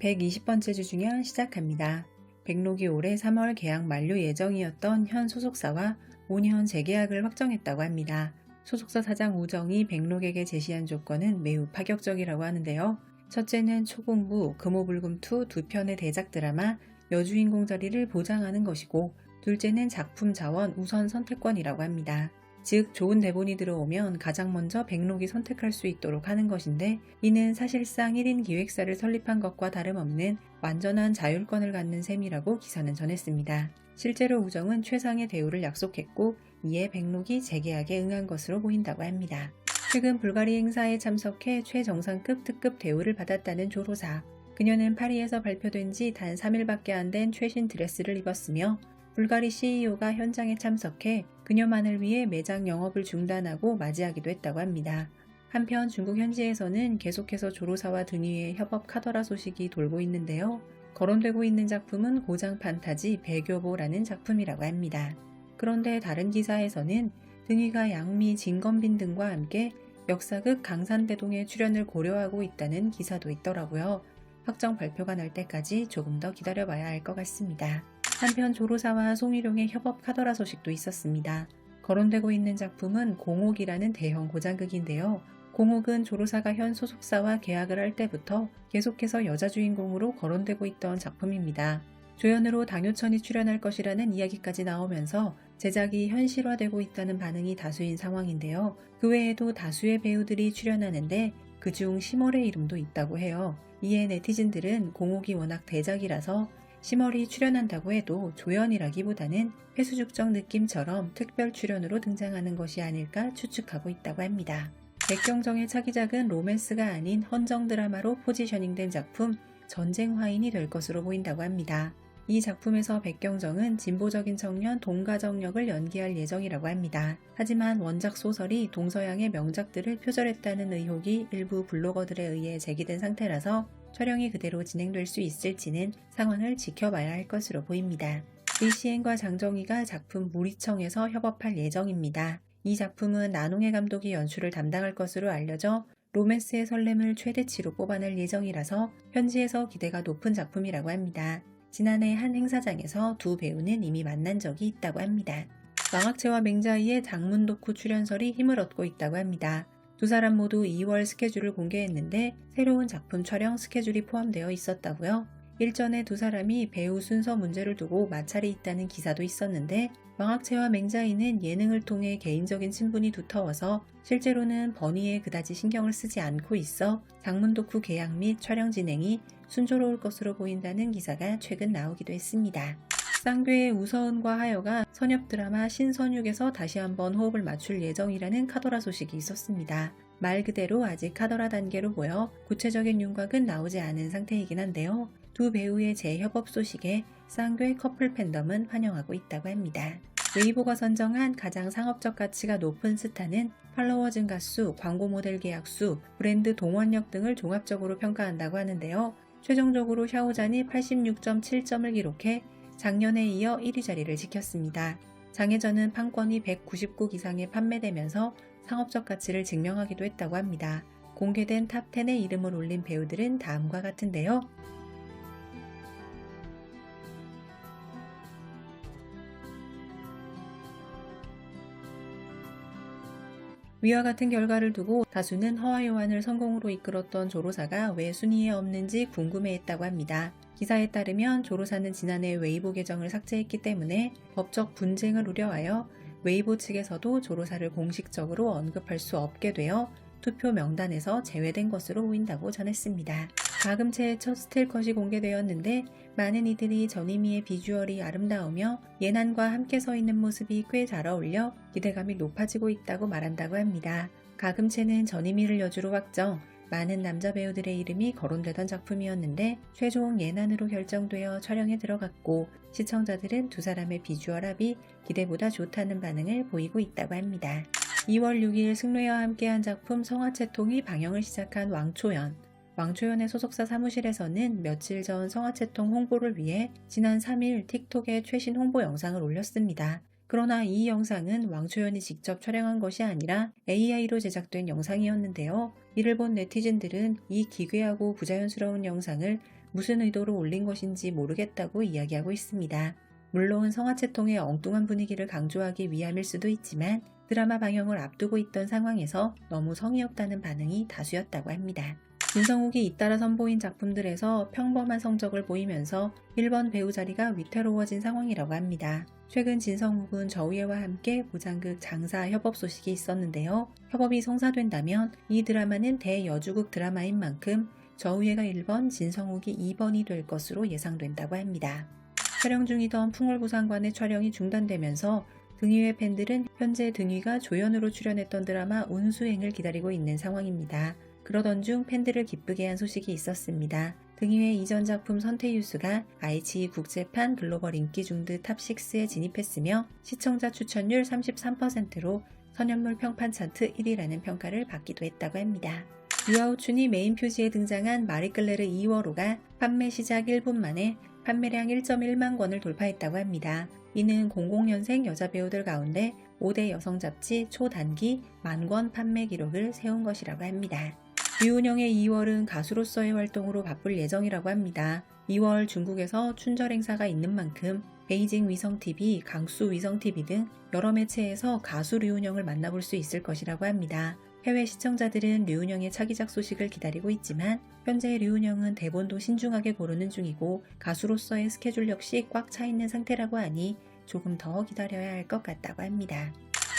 120번째 주중연 시작합니다. 백록이 올해 3월 계약 만료 예정이었던 현 소속사와 5년 재계약을 확정했다고 합니다. 소속사 사장 우정이 백록에게 제시한 조건은 매우 파격적이라고 하는데요. 첫째는 초공부, 금오불금2 두 편의 대작 드라마 여주인공 자리를 보장하는 것이고, 둘째는 작품 자원 우선 선택권이라고 합니다. 즉, 좋은 대본이 들어오면 가장 먼저 백록이 선택할 수 있도록 하는 것인데, 이는 사실상 1인 기획사를 설립한 것과 다름없는 완전한 자율권을 갖는 셈이라고 기사는 전했습니다. 실제로 우정은 최상의 대우를 약속했고, 이에 백록이 재계약에 응한 것으로 보인다고 합니다. 최근 불가리 행사에 참석해 최정상급 특급 대우를 받았다는 조로사. 그녀는 파리에서 발표된 지 단 3일밖에 안 된 최신 드레스를 입었으며, 불가리 CEO가 현장에 참석해 그녀만을 위해 매장 영업을 중단하고 맞이하기도 했다고 합니다. 한편 중국 현지에서는 계속해서 조로사와 드니의 협업 카더라 소식이 돌고 있는데요. 거론되고 있는 작품은 고장 판타지 배교보라는 작품이라고 합니다. 그런데 다른 기사에서는 드니가 양미, 진건빈 등과 함께 역사극 강산대동에 출연을 고려하고 있다는 기사도 있더라고요. 확정 발표가 날 때까지 조금 더 기다려봐야 할 것 같습니다. 한편 조로사와 송일용의 협업 카더라 소식도 있었습니다. 거론되고 있는 작품은 공옥이라는 대형 고장극인데요. 공옥은 조로사가 현 소속사와 계약을 할 때부터 계속해서 여자 주인공으로 거론되고 있던 작품입니다. 조연으로 당효천이 출연할 것이라는 이야기까지 나오면서 제작이 현실화되고 있다는 반응이 다수인 상황인데요. 그 외에도 다수의 배우들이 출연하는데 그중 심월의 이름도 있다고 해요. 이에 네티즌들은 공옥이 워낙 대작이라서 심월이 출연한다고 해도 조연이라기보다는 회수죽적 느낌처럼 특별 출연으로 등장하는 것이 아닐까 추측하고 있다고 합니다. 백경정의 차기작은 로맨스가 아닌 헌정 드라마로 포지셔닝된 작품 전쟁 화인이 될 것으로 보인다고 합니다. 이 작품에서 백경정은 진보적인 청년 동가정역을 연기할 예정이라고 합니다. 하지만 원작 소설이 동서양의 명작들을 표절했다는 의혹이 일부 블로거들에 의해 제기된 상태라서 촬영이 그대로 진행될 수 있을지는 상황을 지켜봐야 할 것으로 보입니다. 리시엔과 장정희가 작품 무리청에서 협업할 예정입니다. 이 작품은 나농해 감독이 연출을 담당할 것으로 알려져 로맨스의 설렘을 최대치로 뽑아낼 예정이라서 현지에서 기대가 높은 작품이라고 합니다. 지난해 한 행사장에서 두 배우는 이미 만난 적이 있다고 합니다. 망학체와 맹자이의 장문덕후 출연설이 힘을 얻고 있다고 합니다. 두 사람 모두 2월 스케줄을 공개했는데 새로운 작품 촬영 스케줄이 포함되어 있었다고요. 일전에 두 사람이 배우 순서 문제를 두고 마찰이 있다는 기사도 있었는데, 망학체와 맹자이는 예능을 통해 개인적인 친분이 두터워서 실제로는 버니에 그다지 신경을 쓰지 않고 있어 장문덕후 계약 및 촬영 진행이 순조로울 것으로 보인다는 기사가 최근 나오기도 했습니다. 쌍괴의 우서은과 하여가 선협 드라마 신선육에서 다시 한번 호흡을 맞출 예정이라는 카더라 소식이 있었습니다. 말 그대로 아직 카더라 단계로 보여 구체적인 윤곽은 나오지 않은 상태이긴 한데요. 두 배우의 재협업 소식에 쌍괴 커플 팬덤은 환영하고 있다고 합니다. 웨이보가 선정한 가장 상업적 가치가 높은 스타는 팔로워 증가 수, 광고 모델 계약 수, 브랜드 동원력 등을 종합적으로 평가한다고 하는데요. 최종적으로 샤오잔이 86.7점을 기록해 작년에 이어 1위 자리를 지켰습니다. 장혜전은 판권이 190곡 이상에 판매되면서 상업적 가치를 증명하기도 했다고 합니다. 공개된 탑10에 이름을 올린 배우들은 다음과 같은데요. 위와 같은 결과를 두고 다수는 허와요한을 성공으로 이끌었던 조로사가 왜 순위에 없는지 궁금해했다고 합니다. 기사에 따르면 조로사는 지난해 웨이보 계정을 삭제했기 때문에 법적 분쟁을 우려하여 웨이보 측에서도 조로사를 공식적으로 언급할 수 없게 되어 투표 명단에서 제외된 것으로 보인다고 전했습니다. 가금체의 첫 스틸컷이 공개되었는데 많은 이들이 전이미의 비주얼이 아름다우며 예난과 함께 서 있는 모습이 꽤 잘 어울려 기대감이 높아지고 있다고 말한다고 합니다. 가금체는 전이미를 여주로 확정, 많은 남자 배우들의 이름이 거론되던 작품이었는데 최종 예난으로 결정되어 촬영에 들어갔고, 시청자들은 두 사람의 비주얼 합이 기대보다 좋다는 반응을 보이고 있다고 합니다. 2월 6일 승뢰와 함께한 작품 성화채통이 방영을 시작한 왕초연. 왕초연의 소속사 사무실에서는 며칠 전 성화채통 홍보를 위해 지난 3일 틱톡에 최신 홍보 영상을 올렸습니다. 그러나 이 영상은 왕초연이 직접 촬영한 것이 아니라 AI로 제작된 영상이었는데요. 이를 본 네티즌들은 이 기괴하고 부자연스러운 영상을 무슨 의도로 올린 것인지 모르겠다고 이야기하고 있습니다. 물론 성화채통의 엉뚱한 분위기를 강조하기 위함일 수도 있지만 드라마 방영을 앞두고 있던 상황에서 너무 성의 없다는 반응이 다수였다고 합니다. 진성욱이 잇따라 선보인 작품들에서 평범한 성적을 보이면서 1번 배우 자리가 위태로워진 상황이라고 합니다. 최근 진성욱은 저우예와 함께 보장극 장사 협업 소식이 있었는데요. 협업이 성사된다면 이 드라마는 대여주극 드라마인 만큼 저우예가 1번, 진성욱이 2번이 될 것으로 예상된다고 합니다. 촬영 중이던 풍월부상관의 촬영이 중단되면서 등위의 팬들은 현재 등위가 조연으로 출연했던 드라마 운수행을 기다리고 있는 상황입니다. 그러던 중 팬들을 기쁘게 한 소식이 있었습니다. 등위의 이전 작품 선태유수가 아이치 국제판 글로벌 인기 중드 탑6에 진입했으며 시청자 추천율 33%로 선연물 평판 차트 1위라는 평가를 받기도 했다고 합니다. 유아우춘이 메인 표지에 등장한 마리끌레르 2월호가 판매 시작 1분 만에 판매량 1.1만 권을 돌파했다고 합니다. 이는 00년생 여자 배우들 가운데 5대 여성 잡지 초단기 만권 판매 기록을 세운 것이라고 합니다. 류은영의 2월은 가수로서의 활동으로 바쁠 예정이라고 합니다. 2월 중국에서 춘절 행사가 있는 만큼 베이징 위성TV, 강수 위성TV 등 여러 매체에서 가수 류은영을 만나볼 수 있을 것이라고 합니다. 해외 시청자들은 류은영의 차기작 소식을 기다리고 있지만 현재 류은영은 대본도 신중하게 고르는 중이고 가수로서의 스케줄 역시 꽉 차 있는 상태라고 하니 조금 더 기다려야 할 것 같다고 합니다.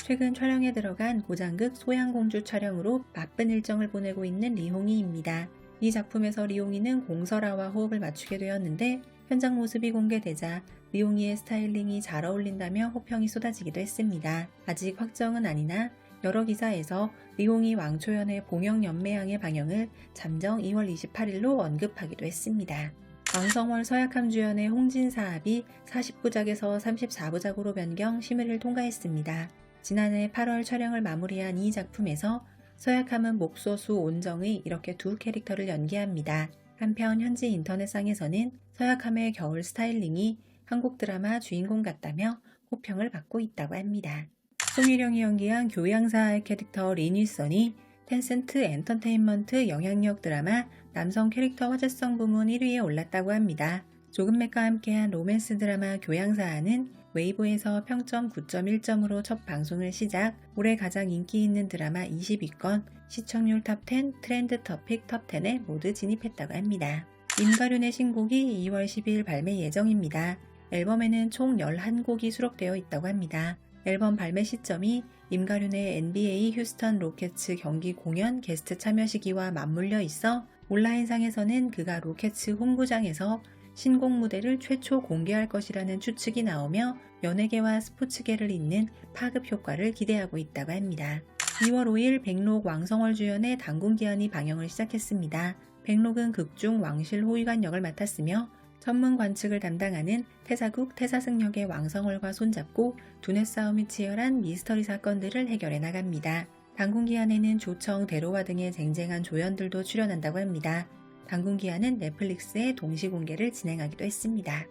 최근 촬영에 들어간 고장극 소양공주 촬영으로 바쁜 일정을 보내고 있는 리홍이입니다. 이 작품에서 리홍이는 공설아와 호흡을 맞추게 되었는데 현장 모습이 공개되자 리홍이의 스타일링이 잘 어울린다며 호평이 쏟아지기도 했습니다. 아직 확정은 아니나 여러 기사에서 리홍이 왕초연의 봉영연매양의 방영을 잠정 2월 28일로 언급하기도 했습니다. 왕성월 서약함 주연의 홍진사합이 40부작에서 34부작으로 변경 심의를 통과했습니다. 지난해 8월 촬영을 마무리한 이 작품에서 서약함은 목소수 온정의 이렇게 두 캐릭터를 연기합니다. 한편 현지 인터넷상에서는 서약함의 겨울 스타일링이 한국 드라마 주인공 같다며 호평을 받고 있다고 합니다. 송일영이 연기한 교양사의 캐릭터 리니선이 텐센트 엔터테인먼트 영향력 드라마 남성 캐릭터 화제성 부문 1위에 올랐다고 합니다. 조금맥과 함께한 로맨스 드라마 교양사는 웨이브에서 평점 9.1점으로 첫 방송을 시작, 올해 가장 인기 있는 드라마 20위권, 시청률 탑10, 트렌드 터픽 탑10에 모두 진입했다고 합니다. 임가륜의 신곡이 2월 12일 발매 예정입니다. 앨범에는 총 11곡이 수록되어 있다고 합니다. 앨범 발매 시점이 임가륜의 NBA 휴스턴 로켓츠 경기 공연 게스트 참여 시기와 맞물려 있어 온라인상에서는 그가 로켓츠 홈구장에서 신곡 무대를 최초 공개할 것이라는 추측이 나오며 연예계와 스포츠계를 잇는 파급 효과를 기대하고 있다고 합니다. 2월 5일 백록 왕성월 주연의 당군기한이 방영을 시작했습니다. 백록은 극중 왕실 호위관 역을 맡았으며 전문 관측을 담당하는 태사국 태사승역의 왕성월과 손잡고 두뇌 싸움이 치열한 미스터리 사건들을 해결해 나갑니다. 당군기한에는 조청, 대로와 등의 쟁쟁한 조연들도 출연한다고 합니다. 당군기한은 넷플릭스에 동시공개를 진행하기도 했습니다.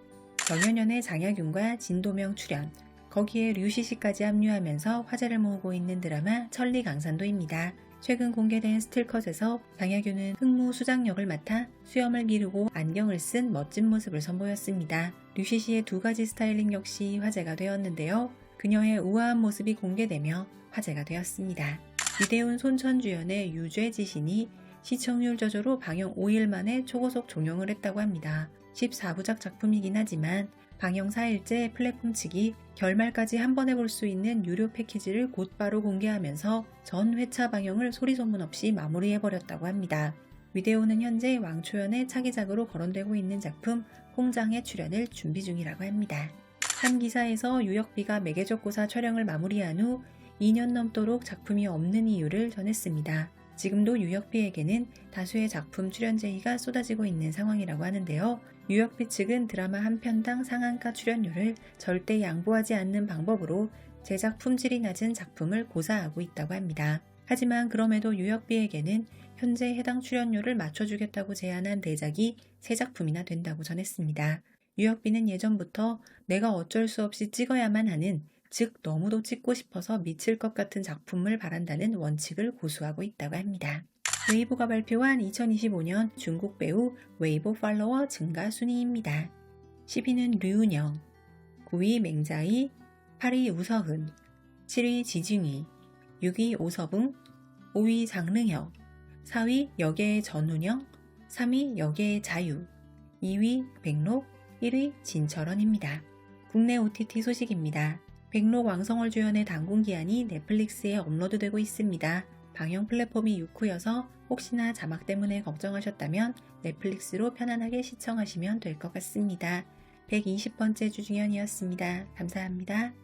정연연의 장혁윤과 진도명 출연, 거기에 류시시까지 합류하면서 화제를 모으고 있는 드라마 천리강산도입니다. 최근 공개된 스틸컷에서 장혁윤은 흑무 수장 역을 맡아 수염을 기르고 안경을 쓴 멋진 모습을 선보였습니다. 류시시의 두 가지 스타일링 역시 화제가 되었는데요. 그녀의 우아한 모습이 공개되며 화제가 되었습니다. 이대훈 손천 주연의 유죄지신이 시청률 저조로 방영 5일 만에 초고속 종영을 했다고 합니다. 14부작 작품이긴 하지만 방영 4일째 플랫폼 측이 결말까지 한 번에 볼 수 있는 유료 패키지를 곧바로 공개하면서 전 회차 방영을 소리소문 없이 마무리해버렸다고 합니다. 위대호는 현재 왕초연의 차기작으로 거론되고 있는 작품 홍장의 출연을 준비 중이라고 합니다. 한 기사에서 유혁비가 매개적고사 촬영을 마무리한 후 2년 넘도록 작품이 없는 이유를 전했습니다. 지금도 유혁비에게는 다수의 작품 출연 제의가 쏟아지고 있는 상황이라고 하는데요. 유혁비 측은 드라마 한 편당 상한가 출연료를 절대 양보하지 않는 방법으로 제작 품질이 낮은 작품을 고사하고 있다고 합니다. 하지만 그럼에도 유혁비에게는 현재 해당 출연료를 맞춰주겠다고 제안한 대작이 3작품이나 된다고 전했습니다. 유혁비는 예전부터 내가 어쩔 수 없이 찍어야만 하는, 즉 너무도 찍고 싶어서 미칠 것 같은 작품을 바란다는 원칙을 고수하고 있다고 합니다. 웨이보가 발표한 2025년 중국 배우 웨이보 팔로워 증가 순위입니다. 10위는 류은영, 9위 맹자이, 8위 우서훈, 7위 지중희, 6위 오서붕, 5위 장릉혁, 4위 여계의 전운영, 3위 여계의 자유, 2위 백록, 1위 진철원입니다. 국내 OTT 소식입니다. 백록 왕성월 주연의 당분기한이 넷플릭스에 업로드되고 있습니다. 방영 플랫폼이 유쿠여서 혹시나 자막 때문에 걱정하셨다면 넷플릭스로 편안하게 시청하시면 될 것 같습니다. 120번째 주중현이었습니다. 감사합니다.